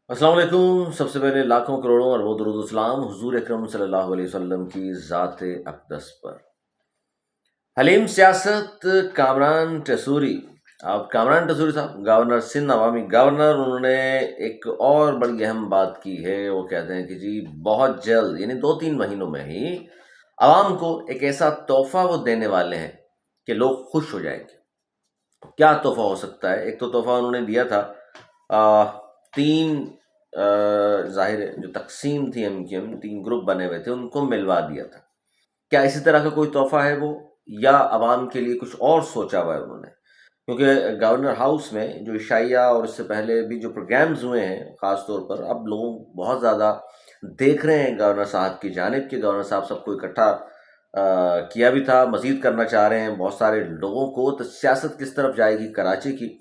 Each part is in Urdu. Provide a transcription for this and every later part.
السلام علیکم. سب سے پہلے لاکھوں کروڑوں اور وہ درود و سلام حضور اکرم صلی اللہ علیہ وسلم کی ذات اقدس پر. حلیم سیاست کامران ٹیسوری. اب کامران ٹیسوری صاحب گورنر سندھ عوامی گورنر، انہوں نے ایک اور بڑی اہم بات کی ہے. وہ کہتے ہیں کہ جی بہت جلد یعنی 2-3 مہینوں میں ہی عوام کو ایک ایسا تحفہ وہ دینے والے ہیں کہ لوگ خوش ہو جائیں گے. کیا تحفہ ہو سکتا ہے؟ ایک تو تحفہ انہوں نے دیا تھا 3 ظاہر ہے جو تقسیم تھی ایم کیو ایم، 3 گروپ بنے ہوئے تھے، ان کو ملوا دیا تھا. کیا اسی طرح کا کوئی تحفہ ہے وہ، یا عوام کے لیے کچھ اور سوچا ہوا ہے انہوں نے؟ کیونکہ گورنر ہاؤس میں جو عشائیہ اور اس سے پہلے بھی جو پروگرامز ہوئے ہیں، خاص طور پر اب لوگ بہت زیادہ دیکھ رہے ہیں گورنر صاحب کی جانب کہ گورنر صاحب سب کو اکٹھا کیا بھی تھا، مزید کرنا چاہ رہے ہیں بہت سارے لوگوں کو. تو سیاست کس طرف جائے گی کراچی کی؟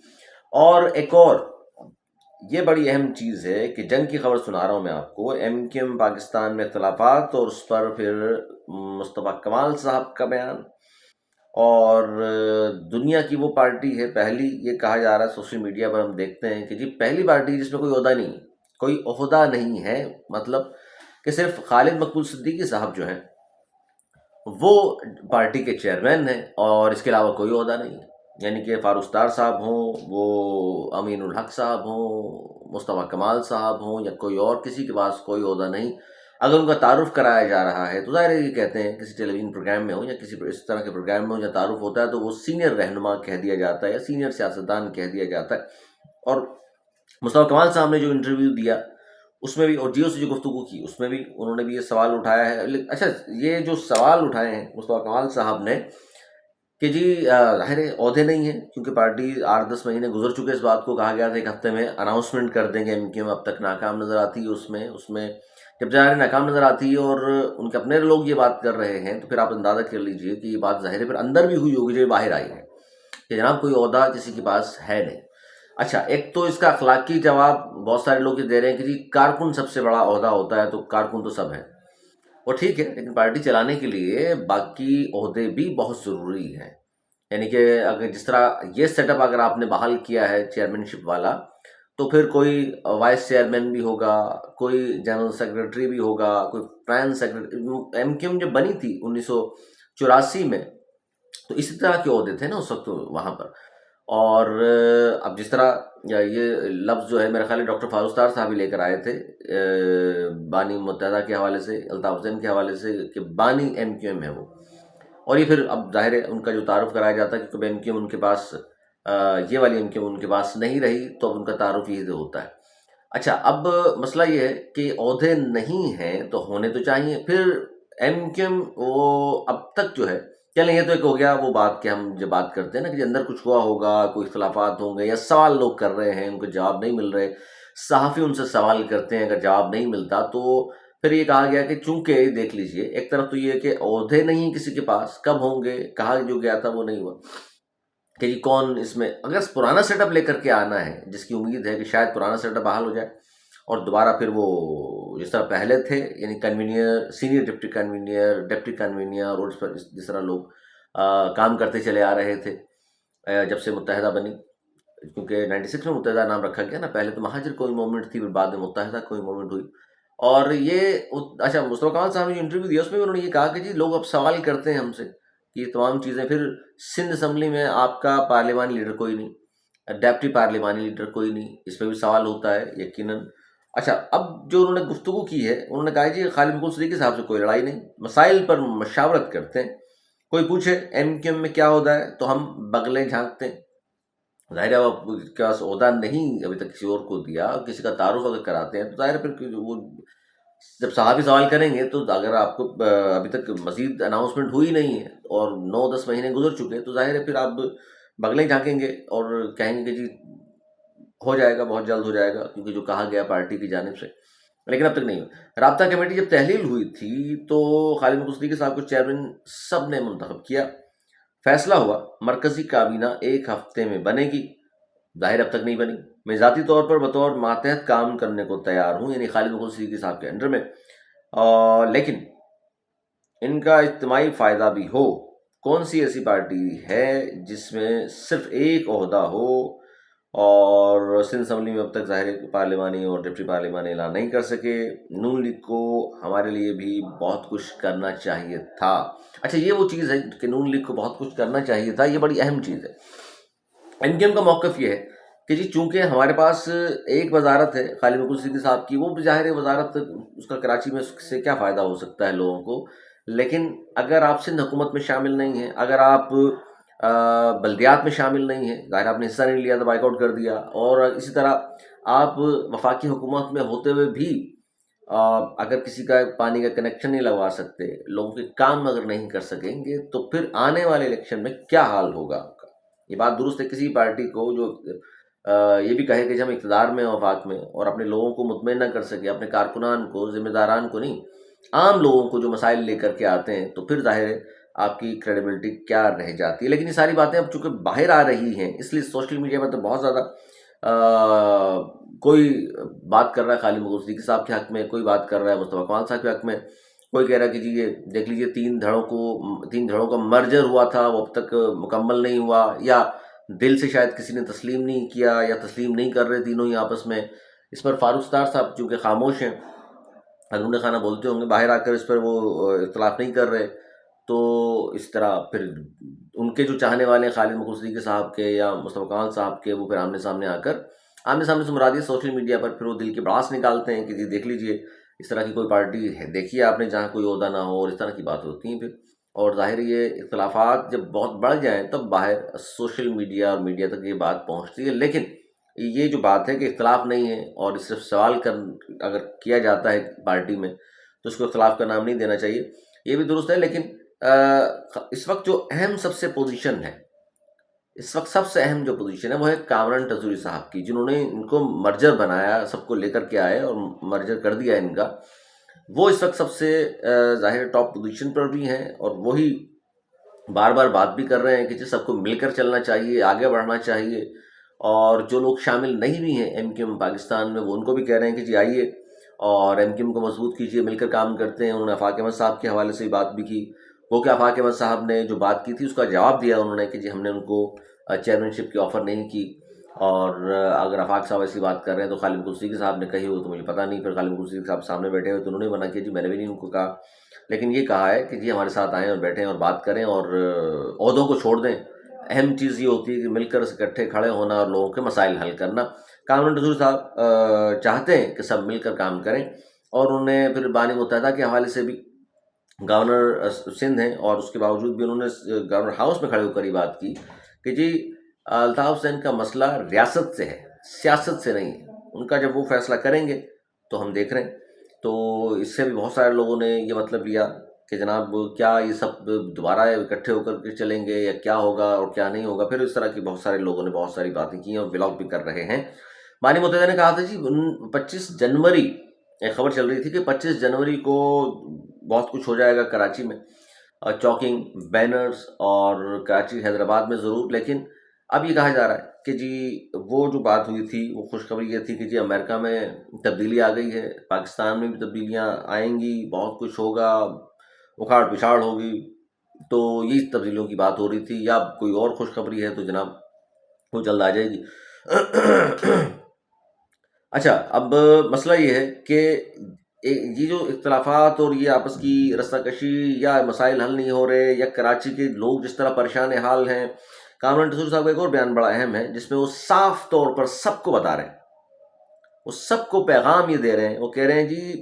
اور ایک اور یہ بڑی اہم چیز ہے کہ جنگ کی خبر سنا رہا ہوں میں آپ کو. ایم کیو ایم پاکستان میں اختلافات، اور اس پر پھر مصطفیٰ کمال صاحب کا بیان. اور دنیا کی وہ پارٹی ہے پہلی، یہ کہا جا رہا ہے سوشل میڈیا پر ہم دیکھتے ہیں کہ جی پہلی پارٹی جس میں کوئی عہدہ نہیں ہے، کوئی عہدہ نہیں ہے. مطلب کہ صرف خالد مقبول صدیقی صاحب جو ہیں وہ پارٹی کے چیئرمین ہیں، اور اس کے علاوہ کوئی عہدہ نہیں ہے. یعنی کہ فاروق ستار صاحب ہوں، وہ امین الحق صاحب ہوں، مصطفیٰ کمال صاحب ہوں، یا کوئی اور، کسی کے پاس کوئی عہدہ نہیں. اگر ان کا تعارف کرایا جا رہا ہے تو ظاہر ہے یہ کہتے ہیں کسی ٹیلی ویژن پروگرام میں ہو یا کسی اس طرح کے پروگرام میں ہو، یا تعارف ہوتا ہے تو وہ سینئر رہنما کہہ دیا جاتا ہے یا سینئر سیاستدان کہہ دیا جاتا ہے. اور مصطفیٰ کمال صاحب نے جو انٹرویو دیا اس میں بھی، اور جیو سے جو گفتگو کی اس میں بھی انہوں نے بھی یہ سوال اٹھایا ہے. اچھا، یہ جو سوال اٹھائے ہیں مصطفیٰ کمال صاحب نے کہ جی ظاہر ہے عہدے نہیں ہیں، کیونکہ پارٹی 8-10 مہینے گزر چکے اس بات کو، کہا گیا تھا ایک ہفتے میں اناؤنسمنٹ کر دیں گے. ایم کیو ایم اب تک ناکام نظر آتی ہے. اس میں جب ظاہر ناکام نظر آتی ہے اور ان کے اپنے لوگ یہ بات کر رہے ہیں تو پھر آپ اندازہ کر لیجئے کہ یہ بات ظاہر ہے پھر اندر بھی ہوئی ہوگی جو باہر آئی ہے کہ جناب کوئی عہدہ کسی کے پاس ہے نہیں. اچھا، ایک تو اس کا اخلاقی جواب بہت سارے لوگ یہ دے رہے ہیں کہ جی کارکن سب سے بڑا عہدہ ہوتا ہے، تو کارکن تو سب ہیں. وہ ٹھیک ہے، لیکن پارٹی چلانے کے لیے باقی عہدے بھی بہت ضروری ہیں. یعنی کہ اگر جس طرح یہ سیٹ اپ اگر آپ نے بحال کیا ہے چیئرمین شپ والا، تو پھر کوئی وائس چیئرمین بھی ہوگا، کوئی جنرل سیکرٹری بھی ہوگا، کوئی finance secretary. M Q M جب بنی تھی 1984 میں تو اسی طرح کے عہدے تھے نا اس وقت وہاں پر. اور اب جس طرح یہ لفظ جو ہے میرا خیال ہے ڈاکٹر فاروق ستار صاحب ہی لے کر آئے تھے بانی متحدہ کے حوالے سے، الطاف حسین کے حوالے سے، کہ بانی ایم کیو ایم ہے وہ. اور یہ پھر اب ظاہر ہے ان کا جو تعارف کرایا جاتا ہے کہ کبھی ایم کیو ایم ان کے پاس یہ والی ایم کیو ایم ان کے پاس نہیں رہی، تو اب ان کا تعارف یہی سے ہوتا ہے. اچھا، اب مسئلہ یہ ہے کہ عہدے نہیں ہیں تو ہونے تو چاہیے. پھر ایم کیو ایم وہ اب تک جو ہے، چلیں یہ تو ایک ہو گیا وہ بات کہ ہم جب بات کرتے ہیں نا کہ اندر کچھ ہوا ہوگا، کوئی اختلافات ہوں گے، یا سوال لوگ کر رہے ہیں ان کو جواب نہیں مل رہے، صحافی ان سے سوال کرتے ہیں، اگر جواب نہیں ملتا تو پھر یہ کہا گیا کہ چونکہ دیکھ لیجئے ایک طرف تو یہ کہ عہدے نہیں کسی کے پاس، کب ہوں گے، کہا جو گیا تھا وہ نہیں ہوا کہ جی کون اس میں، اگر پرانا سیٹ اپ لے کر کے آنا ہے جس کی امید ہے کہ شاید پرانا سیٹ اپ بحال ہو جائے اور دوبارہ پھر وہ جس طرح پہلے تھے، یعنی کنوینئر، سینئر ڈپٹی کنوینئر، اور اس پر جس طرح لوگ کام کرتے چلے آ رہے تھے جب سے متحدہ بنی. کیونکہ 96 میں متحدہ نام رکھا گیا نا، پہلے تو مہاجر کوئی موومنٹ تھی، پھر بعد میں متحدہ کوئی موومنٹ ہوئی. اور یہ اچھا، مصطفیٰ کمال صاحب نے جو انٹرویو دیا اس میں انہوں نے یہ کہا کہ جی لوگ اب سوال کرتے ہیں ہم سے کہ یہ تمام چیزیں. پھر سندھ اسمبلی میں آپ کا پارلیمانی لیڈر کوئی نہیں، ڈیپٹی پارلیمانی لیڈر کوئی نہیں، اس پہ بھی سوال ہوتا ہے یقیناً. اچھا، اب جو انہوں نے گفتگو کی ہے، انہوں نے کہا جی خالد مقبول صدیقی صاحب سے کوئی لڑائی نہیں، مسائل پر مشاورت کرتے ہیں. کوئی پوچھے ایم کیو ایم میں کیا عہدہ ہے تو ہم بغلیں جھانکتے ہیں. ظاہر ہے وہ کے پاس عہدہ نہیں ابھی تک کسی اور کو دیا، کسی کا تعارف اگر کراتے ہیں تو ظاہر ہے پھر وہ جب صحافی سوال کریں گے تو اگر آپ کو ابھی تک مزید اناؤنسمنٹ ہوئی نہیں ہے اور 9-10 مہینے گزر چکے تو ظاہر ہے پھر آپ بغلیں جھانکیں گے اور کہیں گے کہ جی ہو جائے گا، بہت جلد ہو جائے گا، کیونکہ جو کہا گیا پارٹی کی جانب سے. لیکن اب تک نہیں ہوا. رابطہ کمیٹی جب تحلیل ہوئی تھی تو خالد مقبول صدیقی صاحب کو چیئرمین سب نے منتخب کیا. فیصلہ ہوا مرکزی کابینہ 1 ہفتے میں بنے گی. ظاہر اب تک نہیں بنی. میں ذاتی طور پر بطور ماتحت کام کرنے کو تیار ہوں، یعنی خالد مقبول صدیقی صاحب کے انڈر میں، لیکن ان کا اجتماعی فائدہ بھی ہو. کون سی ایسی پارٹی ہے جس میں صرف ایک عہدہ ہو اور سندھ اسمبلی میں اب تک ظاہر پارلیمانی اور ڈپٹی پارلیمانی اعلان نہیں کر سکے۔ نون لیگ کو ہمارے لیے بھی بہت کچھ کرنا چاہیے تھا۔ اچھا، یہ وہ چیز ہے کہ نون لیگ کو بہت کچھ کرنا چاہیے تھا، یہ بڑی اہم چیز ہے۔ این کا موقف یہ ہے کہ جی چونکہ ہمارے پاس ایک وزارت ہے خالد مقبول صدیقی صاحب کی، وہ بھی ظاہر ہے وزارت اس کا کراچی میں سے کیا فائدہ ہو سکتا ہے لوگوں کو، لیکن اگر آپ سندھ حکومت میں شامل نہیں ہیں، اگر آپ بلدیات میں شامل نہیں ہیں، ظاہر آپ نے حصہ نہیں لیا تو بائیک آؤٹ کر دیا، اور اسی طرح آپ وفاقی حکومت میں ہوتے ہوئے بھی اگر کسی کا پانی کا کنیکشن نہیں لگوا سکتے، لوگوں کے کام اگر نہیں کر سکیں گے، تو پھر آنے والے الیکشن میں کیا حال ہوگا آپ کا؟ یہ بات درست ہے کسی پارٹی کو جو یہ بھی کہے کہ ہم اقتدار میں وفاق میں اور اپنے لوگوں کو مطمئن نہ کر سکے، اپنے کارکنان کو، ذمہ داران کو نہیں، عام لوگوں کو جو مسائل لے کر کے آتے ہیں، تو پھر ظاہر ہے آپ کی کریڈیبلٹی کیا رہ جاتی ہے۔ لیکن یہ ساری باتیں اب چونکہ باہر آ رہی ہیں، اس لیے سوشل میڈیا میں تو بہت زیادہ کوئی بات کر رہا ہے خالد مقبول صدیقی صاحب کے حق میں، کوئی بات کر رہا ہے مصطفیٰ کمال صاحب کے حق میں، کوئی کہہ رہا ہے کہ جی یہ دیکھ لیجیے تین دھڑوں کا مرجر ہوا تھا، وہ اب تک مکمل نہیں ہوا، یا دل سے شاید کسی نے تسلیم نہیں کیا، یا تسلیم نہیں کر رہے تینوں ہی آپس میں۔ اس پر فاروق ستار صاحب چونکہ خاموش ہیں، اندرون خانہ بولتے ہوں گے، باہر آ کر اس پر وہ اختلاف نہیں کر رہے، تو اس طرح پھر ان کے جو چاہنے والے ہیں خالد مقبول صدیقی صاحب کے یا مصطفیٰ کمال صاحب کے، وہ پھر آمنے سامنے آ کر، آمنے سامنے سے مراد یہ سوشل میڈیا پر پھر وہ دل کی بڑاس نکالتے ہیں کہ جی دیکھ لیجئے اس طرح کی کوئی پارٹی ہے، دیکھیے آپ نے جہاں کوئی عہدہ نہ ہو، اور اس طرح کی بات ہوتی ہیں پھر۔ اور ظاہر یہ اختلافات جب بہت بڑھ جائیں تب باہر سوشل میڈیا اور میڈیا تک یہ بات پہنچتی ہے، لیکن یہ جو بات ہے کہ اختلاف نہیں ہے، اور صرف سوال اگر کیا جاتا ہے پارٹی میں تو اس کو اختلاف کا نام نہیں دینا چاہیے، یہ بھی درست ہے۔ لیکن اس وقت جو اہم سب سے پوزیشن ہے، اس وقت سب سے اہم جو پوزیشن ہے وہ ہے کامران ٹیسوری صاحب کی، جنہوں نے ان کو مرجر بنایا، سب کو لے کر کے آئے اور مرجر کر دیا ان کا۔ وہ اس وقت سب سے ظاہر ٹاپ پوزیشن پر بھی ہیں، اور وہی بار بار بات بھی کر رہے ہیں کہ جی سب کو مل کر چلنا چاہیے، آگے بڑھنا چاہیے۔ اور جو لوگ شامل نہیں بھی ہیں ایم کیو ایم پاکستان میں، وہ ان کو بھی کہہ رہے ہیں کہ جی آئیے اور ایم کیو ایم کو مضبوط کیجیے، مل کر کام کرتے ہیں۔ انہوں نے آفاق احمد صاحب کے حوالے سے بھی بات بھی کی، وہ کہ آفاق احمد صاحب نے جو بات کی تھی اس کا جواب دیا انہوں نے کہ جی ہم نے ان کو چیئرمین شپ کی آفر نہیں کی، اور اگر آفاق صاحب ایسی بات کر رہے ہیں تو خالد مقبول صدیقی صاحب نے کہی ہو تو مجھے پتہ نہیں۔ پھر خالد مقبول صدیقی صاحب سامنے بیٹھے ہوئے تو انہوں نے منع کیا، جی میں نے بھی نہیں ان کو کہا، لیکن یہ کہا ہے کہ جی ہمارے ساتھ آئیں اور بیٹھیں اور بات کریں اور عہدوں کو چھوڑ دیں۔ اہم چیز یہ ہوتی ہے کہ مل کر اکٹھے کھڑے ہونا اور لوگوں کے مسائل حل کرنا۔ کامران ٹیسوری صاحب چاہتے ہیں کہ سب مل کر کام کریں، اور انہوں نے پھر بانی متحدہ کے حوالے سے بھی گورنر سندھ ہیں، اور اس کے باوجود بھی انہوں نے گورنر ہاؤس میں کھڑے ہو کر یہ بات کی کہ جی الطاف حسین کا مسئلہ ریاست سے ہے، سیاست سے نہیں ہے، ان کا جب وہ فیصلہ کریں گے تو ہم دیکھ رہے ہیں۔ تو اس سے بھی بہت سارے لوگوں نے یہ مطلب لیا کہ جناب کیا یہ سب دوبارہ اکٹھے ہو کر کے چلیں گے، یا کیا ہوگا اور کیا نہیں ہوگا۔ پھر اس طرح کی بہت سارے لوگوں نے بہت ساری باتیں کی ہیں اور ولاگ بھی کر رہے ہیں۔ بانی متحدہ نے کہا تھا جی 25 جنوری ایک خبر چل رہی تھی کہ 25 جنوری کو بہت کچھ ہو جائے گا کراچی میں، چوکنگ، بینرز، اور کراچی حیدرآباد میں ضرور۔ لیکن اب یہ کہا جا رہا ہے کہ جی وہ جو بات ہوئی تھی وہ خوشخبری یہ تھی کہ جی امریکہ میں تبدیلی آ گئی ہے، پاکستان میں بھی تبدیلیاں آئیں گی، بہت کچھ ہوگا، اکھاڑ پچھاڑ ہوگی۔ تو یہ تبدیلیوں کی بات ہو رہی تھی، یا کوئی اور خوشخبری ہے تو جناب وہ جلد آ جائے گی۔ اچھا، اب مسئلہ یہ ہے کہ یہ جو اختلافات اور یہ آپس کی رستہ کشی یا مسائل حل نہیں ہو رہے، یا کراچی کے لوگ جس طرح پریشان حال ہیں، کامران ٹیسوری صاحب کا ایک اور بیان بڑا اہم ہے جس میں وہ صاف طور پر سب کو بتا رہے ہیں، وہ سب کو پیغام یہ دے رہے ہیں، وہ کہہ رہے ہیں جی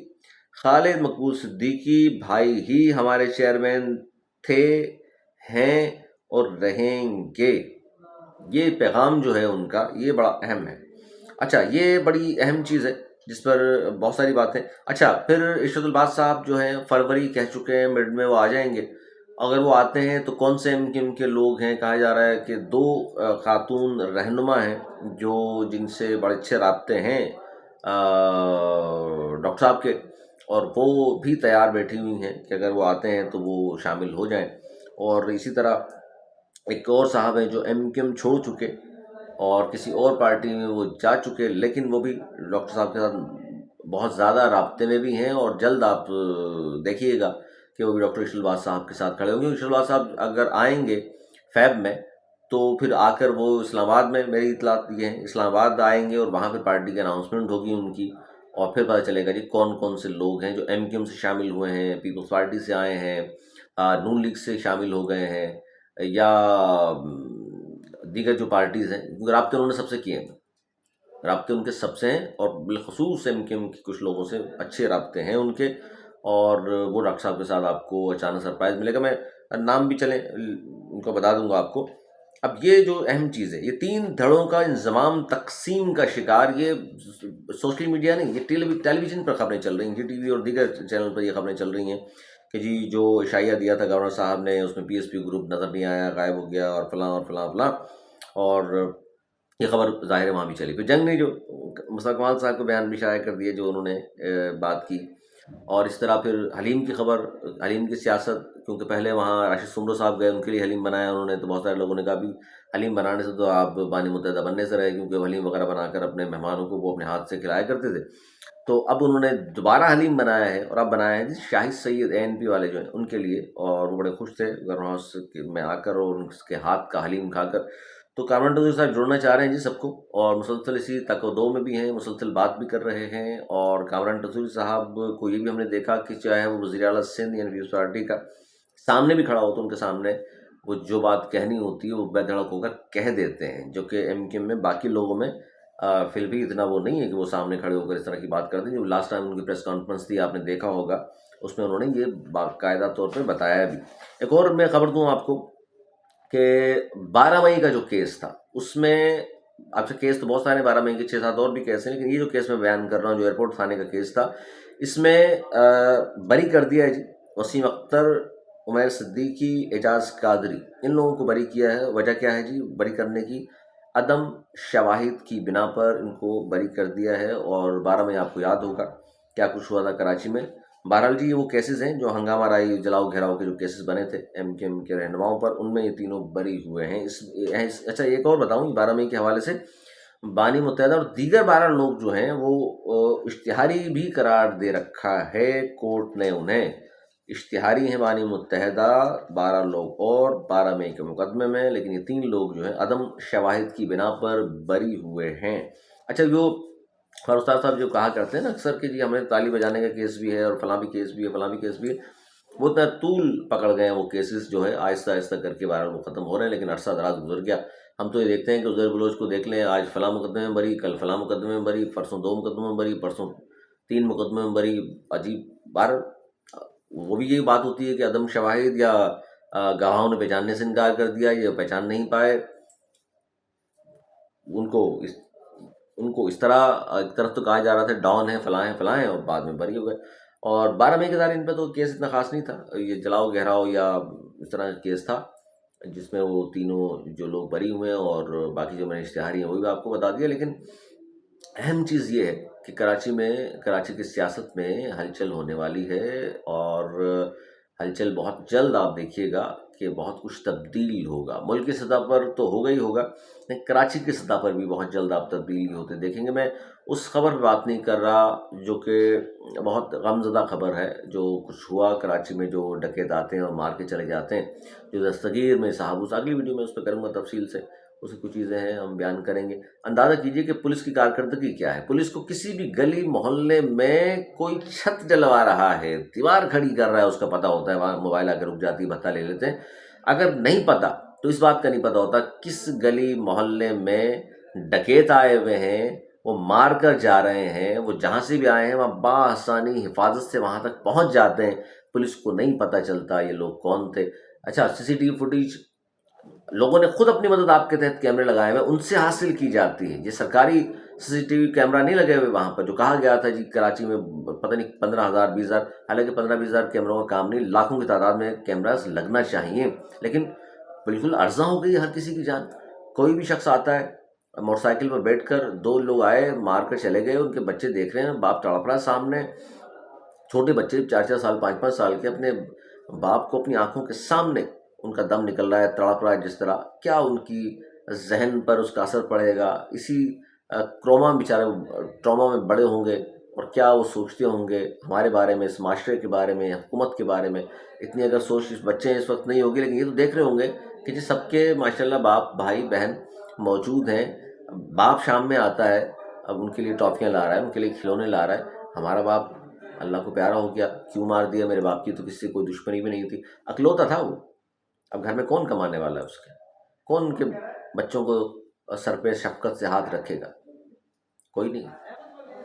خالد مقبول صدیقی بھائی ہی ہمارے چیئرمین تھے، ہیں اور رہیں گے۔ یہ پیغام جو ہے ان کا یہ بڑا اہم ہے۔ اچھا، یہ بڑی اہم چیز ہے جس پر بہت ساری باتیں۔ اچھا، پھر ارشاد الباز صاحب جو ہیں فروری کہہ چکے ہیں مڈ میں وہ آ جائیں گے۔ اگر وہ آتے ہیں تو کون سے ایم کیو ایم کے لوگ ہیں؟ کہا جا رہا ہے کہ 2 خاتون رہنما ہیں جن سے بڑے اچھے رابطے ہیں ڈاکٹر صاحب کے، اور وہ بھی تیار بیٹھی ہوئی ہیں کہ اگر وہ آتے ہیں تو وہ شامل ہو جائیں۔ اور اسی طرح ایک اور صاحب ہیں جو ایم کیو ایم چھوڑ چکے اور کسی اور پارٹی میں وہ جا چکے، لیکن وہ بھی ڈاکٹر صاحب کے ساتھ بہت زیادہ رابطے میں بھی ہیں، اور جلد آپ دیکھیے گا کہ وہ بھی ڈاکٹر ارشاد الباز صاحب کے ساتھ کھڑے ہوں گے۔ ارشاد الباز صاحب اگر آئیں گے فیب میں تو پھر آ کر وہ اسلام آباد میں، میری اطلاعات یہ ہیں، اسلام آباد آئیں گے اور وہاں پھر پارٹی کی اناؤنسمنٹ ہوگی ان کی، اور پھر پتہ چلے گا جی کون کون سے لوگ ہیں جو ایم کیو ایم سے شامل ہوئے ہیں، پیپلز پارٹی سے آئے ہیں، نون لیگ سے شامل ہو گئے ہیں، یا دیگر جو پارٹیز ہیں، کیونکہ رابطے انہوں نے سب سے کیے ہیں، رابطے ان کے سب سے ہیں، اور بالخصوص ایم کیو ایم کی کچھ لوگوں سے اچھے رابطے ہیں ان کے، اور وہ ڈاکٹر صاحب کے ساتھ آپ کو اچانک سرپرائز ملے گا. میں نام بھی چلیں ان کو بتا دوں گا آپ کو. اب یہ جو اہم چیز ہے، یہ 3 دھڑوں کا انضمام تقسیم کا شکار، یہ سوشل میڈیا نہیں، یہ ٹیلی ویژن پر خبریں چل رہی ہیں، جی ٹی وی اور دیگر چینل پر یہ خبریں چل رہی ہیں کہ جی جو اشاعیہ دیا تھا گورنر صاحب نے، اس میں پی ایس پی گروپ نظر نہیں آیا، غائب ہو گیا، اور فلاں اور فلاں فلاں، اور یہ خبر ظاہر ہے وہاں بھی چلی. پھر جنگ نے جو مصطفیٰ کمال صاحب کو بیان بھی شائع کر دیے جو انہوں نے بات کی، اور اس طرح پھر حلیم کی خبر، حلیم کی سیاست، کیونکہ پہلے وہاں راشد سمرو صاحب گئے، ان کے لیے حلیم بنایا انہوں نے، تو بہت سارے لوگوں نے کہا بھی حلیم بنانے سے تو آپ بانی متحدہ بننے سے رہے، کیونکہ وہ حلیم وغیرہ بنا کر اپنے مہمانوں کو وہ اپنے ہاتھ سے کھلایا کرتے تھے. تو اب انہوں نے دوبارہ حلیم بنایا ہے، اور اب بنایا ہے جی شاہد سید اے این پی والے جو ہیں ان کے لیے، اور وہ بڑے خوش تھے گورنر ہاؤس میں آ کر اور ان کے ہاتھ کا حلیم کھا کر. تو کامران ٹوزر صاحب جڑنا چاہ رہے ہیں جی سب کو، اور مسلسل اسی تک و دو میں بھی ہیں، مسلسل بات بھی کر رہے ہیں. اور کامران ٹوزر صاحب کو یہ بھی ہم نے دیکھا کہ چاہے وہ وزیر اعلیٰ سندھ یعنی پیپلز پارٹی کا سامنے بھی کھڑا ہو تو ان کے سامنے وہ جو بات کہنی ہوتی ہے وہ بے دھڑک ہو کر کہہ دیتے ہیں، جو کہ ایم کیو ایم میں باقی لوگوں میں پھر بھی اتنا وہ نہیں ہے کہ وہ سامنے کھڑے ہو کر اس طرح کی بات کرتے ہیں. جو لاسٹ ٹائم ان کی پریس کانفرنس تھی آپ نے دیکھا ہوگا، اس میں انہوں نے یہ باقاعدہ طور پہ بتایا بھی. ایک اور میں خبر دوں آپ کو کہ 12 مئی کا جو کیس تھا، اس میں آپ سے کیس تو بہت سارے 12 مئی کے 6-7 اور بھی کیس ہیں، لیکن یہ جو کیس میں بیان کر رہا ہوں جو ایئرپورٹ تھانے کا کیس تھا، اس میں بری کر دیا ہے جی وسیم اختر، عمیر صدیقی، اعجاز قادری، ان لوگوں کو بری کیا ہے. وجہ کیا ہے جی بری کرنے کی؟ عدم شواہد کی بنا پر ان کو بری کر دیا ہے. اور 12 میں آپ کو یاد ہوگا کیا کچھ ہوا تھا کراچی میں. بہرحال جی یہ وہ کیسز ہیں جو ہنگامہ رائی، جلاؤ گھیراؤ کے جو کیسز بنے تھے ایم کیو ایم کے رہنماؤں پر، ان میں یہ تینوں بری ہوئے ہیں. اچھا ایک اور بتاؤں 12 مئی کے حوالے سے، بانی متحدہ اور دیگر 12 لوگ جو ہیں وہ اشتہاری بھی قرار دے رکھا ہے کورٹ نے انہیں. اشتہاری ہیں بانی متحدہ 12 لوگ اور 12 مئی کے مقدمے میں، لیکن یہ 3 لوگ جو ہیں عدم شواہد کی بنا پر بری ہوئے ہیں. اچھا جو استاد صاحب جو کہا کرتے ہیں نا اکثر کہ جی ہمیں تالی بجانے کا کیس بھی ہے اور فلاں بھی کیس بھی ہے، فلاں بھی کیس بھی ہے، وہ اتنا طول پکڑ گئے ہیں وہ کیسز جو ہے، آہستہ آہستہ کر کے بہرحال وہ ختم ہو رہے ہیں، لیکن عرصہ دراز گزر گیا. ہم تو یہ دیکھتے ہیں کہ عزیر بلوچ کو دیکھ لیں، آج فلاں مقدمے میں بری، کل فلاں مقدمے میں بری، پرسوں 2 مقدمے میں بری، پرسوں 3 مقدمے میں بری. عجیب بار وہ بھی یہی بات ہوتی ہے کہ عدم شواہد یا گواہوں نے پہچاننے سے انکار کر دیا، یہ پہچان نہیں پائے، ان کو اس طرح ایک طرف تو کہا جا رہا تھا ڈان ہے، فلاں ہیں فلاں ہیں، اور بعد میں بری ہو گئے. اور 12 مئی کے دار ان پہ تو کیس اتنا خاص نہیں تھا، یہ جلاؤ گہراؤ یا اس طرح کا کیس تھا جس میں وہ تینوں جو لوگ بری ہوئے ہیں، اور باقی جو میں نے اشتہاری ہیں وہ بھی آپ کو بتا دیا. لیکن اہم چیز یہ ہے کہ کراچی کی سیاست میں ہلچل ہونے والی ہے، اور ہلچل بہت جلد آپ دیکھیے گا کہ بہت کچھ تبدیل ہوگا. ملک کی سطح پر تو ہوگا ہی ہوگا، لیکن کراچی کی سطح پر بھی بہت جلد آپ تبدیلی ہوتے دیکھیں گے. میں اس خبر پہ بات نہیں کر رہا جو کہ بہت غم زدہ خبر ہے، جو کچھ ہوا کراچی میں، جو ڈکیت آتے ہیں اور مار کے چلے جاتے ہیں، جو دستگیر میں صاحب، اس اگلی ویڈیو میں اس پہ کروں گا تفصیل سے، اس کی کچھ چیزیں ہیں ہم بیان کریں گے. اندازہ کیجئے کہ پولیس کی کارکردگی کیا ہے. پولیس کو کسی بھی گلی محلے میں کوئی چھت جلوا رہا ہے، دیوار کھڑی کر رہا ہے، اس کا پتہ ہوتا ہے، وہاں موبائل آ کے رک جاتی ہے، بھتہ لے لیتے ہیں. اگر نہیں پتہ تو اس بات کا نہیں پتہ ہوتا کس گلی محلے میں ڈکیت آئے ہوئے ہیں، وہ مار کر جا رہے ہیں، وہ جہاں سے بھی آئے ہیں وہاں بآسانی حفاظت سے وہاں تک پہنچ جاتے ہیں. پولیس کو نہیں پتہ چلتا یہ لوگ کون تھے. اچھا سی سی ٹی وی فوٹیج لوگوں نے خود اپنی مدد آپ کے تحت کیمرے لگائے ہوئے ان سے حاصل کی جاتی ہے. یہ سرکاری سی سی ٹی وی کیمرہ نہیں لگے ہوئے وہاں پر، جو کہا گیا تھا جی کراچی میں پتہ نہیں 15,000 20,000، حالانکہ 15-20,000 کیمروں کا کام نہیں، لاکھوں کی تعداد میں کیمراز لگنا چاہیے. لیکن بالکل ارزاں ہو گئی ہر کسی کی جان. کوئی بھی شخص آتا ہے موٹر سائیکل پر بیٹھ کر، 2 لوگ آئے مار کر چلے گئے، ان کے بچے دیکھ رہے ہیں، باپ تڑپ رہا ہے سامنے، چھوٹے بچے 4-4 سال 5-5 سال کے، اپنے باپ کو اپنی آنکھوں کے سامنے ان کا دم نکل رہا ہے، تڑپ رہا ہے جس طرح. کیا ان کی ذہن پر اس کا اثر پڑے گا؟ اسی ٹراما میں بڑے ہوں گے، اور کیا وہ سوچتے ہوں گے ہمارے بارے میں، اس معاشرے کے بارے میں، حکومت کے بارے میں. اتنی اگر سوچ اس بچے اس وقت نہیں ہوگی، لیکن یہ تو دیکھ رہے ہوں گے کہ جی سب کے ماشاء اللہ باپ بھائی بہن موجود ہیں. باپ شام میں آتا ہے، اب ان کے لیے ٹافیاں لا رہا ہے، ان کے لیے کھلونے لا رہا ہے. ہمارا باپ اللہ کو پیارا ہو گیا، کیوں مار دیا؟ میرے باپ کی تو کسی سے کوئی دشمنی بھی نہیں تھی، اکلوتا تھا وہ. اب گھر میں کون کمانے والا ہے اس کے؟ کون ان کے بچوں کو سر پہ شفقت سے ہاتھ رکھے گا؟ کوئی نہیں.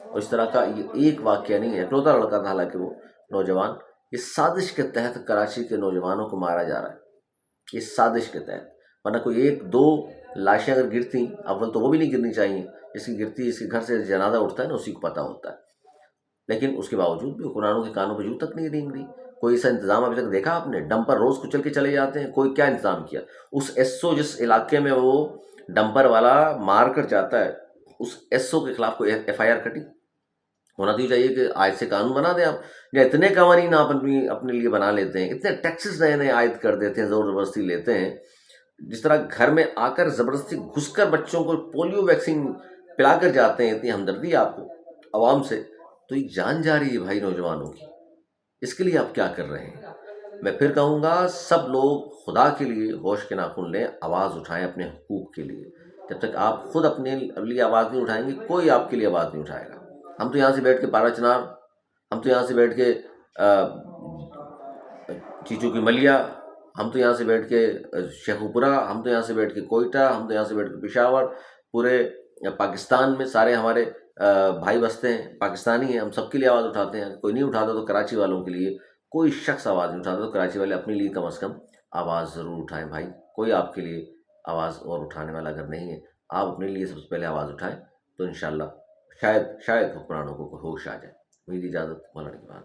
اور اس طرح کا یہ ایک واقعہ نہیں ہے، اکلوتا لڑکا تھا حالانکہ وہ نوجوان. یہ سازش کے تحت کراچی کے نوجوانوں کو مارا جا رہا ہے، یہ سازش کے تحت. ورنہ کوئی ایک دو لاشیں اگر گرتی، اول تو وہ بھی نہیں گرنی چاہیے، جس کی گرتی اس کے گھر سے جنازہ اٹھتا ہے نا اسی کو پتہ ہوتا ہے. لیکن اس کے باوجود بھی قرآنوں کے کانوں پہ جوں تک نہیں رینگ رہی. کوئی ایسا انتظام ابھی تک دیکھا آپ نے؟ ڈمپر روز کچل کے چلے جاتے ہیں، کوئی کیا انتظام کیا؟ اس ایس او جس علاقے میں وہ ڈمپر والا مار کر جاتا ہے، اس ایس او کے خلاف کوئی ایف آئی آر کٹی ہونا تو چاہیے کہ آج سے قانون بنا دیں آپ. یا اتنے قوانین آپ اپنے لیے بنا لیتے ہیں، اتنے ٹیکسز نئے نئے عائد کر دیتے ہیں، زور زبردستی لیتے ہیں. جس طرح گھر میں آ کر زبردستی گھس کر بچوں کو پولیو ویکسین پلا کر جاتے ہیں، اتنی ہمدردی آپ کو عوام سے. تو یہ جان جا رہی ہے بھائی نوجوانوں کی، اس کے لیے آپ کیا کر رہے ہیں؟ میں پھر کہوں گا سب لوگ خدا کے لیے ہوش کے ناخن لیں، آواز اٹھائیں اپنے حقوق کے لیے. جب تک آپ خود اپنے لیے آواز نہیں اٹھائیں گے، کوئی آپ کے لیے آواز نہیں اٹھائے گا. ہم تو یہاں سے بیٹھ کے پارا چنار، ہم تو یہاں سے بیٹھ کے چیچو کی ملیا، ہم تو یہاں سے بیٹھ کے شیخوپورہ، ہم تو یہاں سے بیٹھ کے کوئٹہ، ہم تو یہاں سے بیٹھ کے پشاور، پورے پاکستان میں سارے ہمارے بھائی بستے ہیں، پاکستانی ہیں، ہم سب کے لیے آواز اٹھاتے ہیں. کوئی نہیں اٹھاتا تو کراچی والوں کے لیے کوئی شخص آواز نہیں اٹھاتا، تو کراچی والے اپنے لیے کم از کم آواز ضرور اٹھائیں بھائی. کوئی آپ کے لیے آواز اور اٹھانے والا اگر نہیں ہے، آپ اپنے لیے سب سے پہلے آواز اٹھائیں، تو انشاءاللہ شاید حکمرانوں کو ہوش آ جائے. میری اجازت، مولانا کے بعد.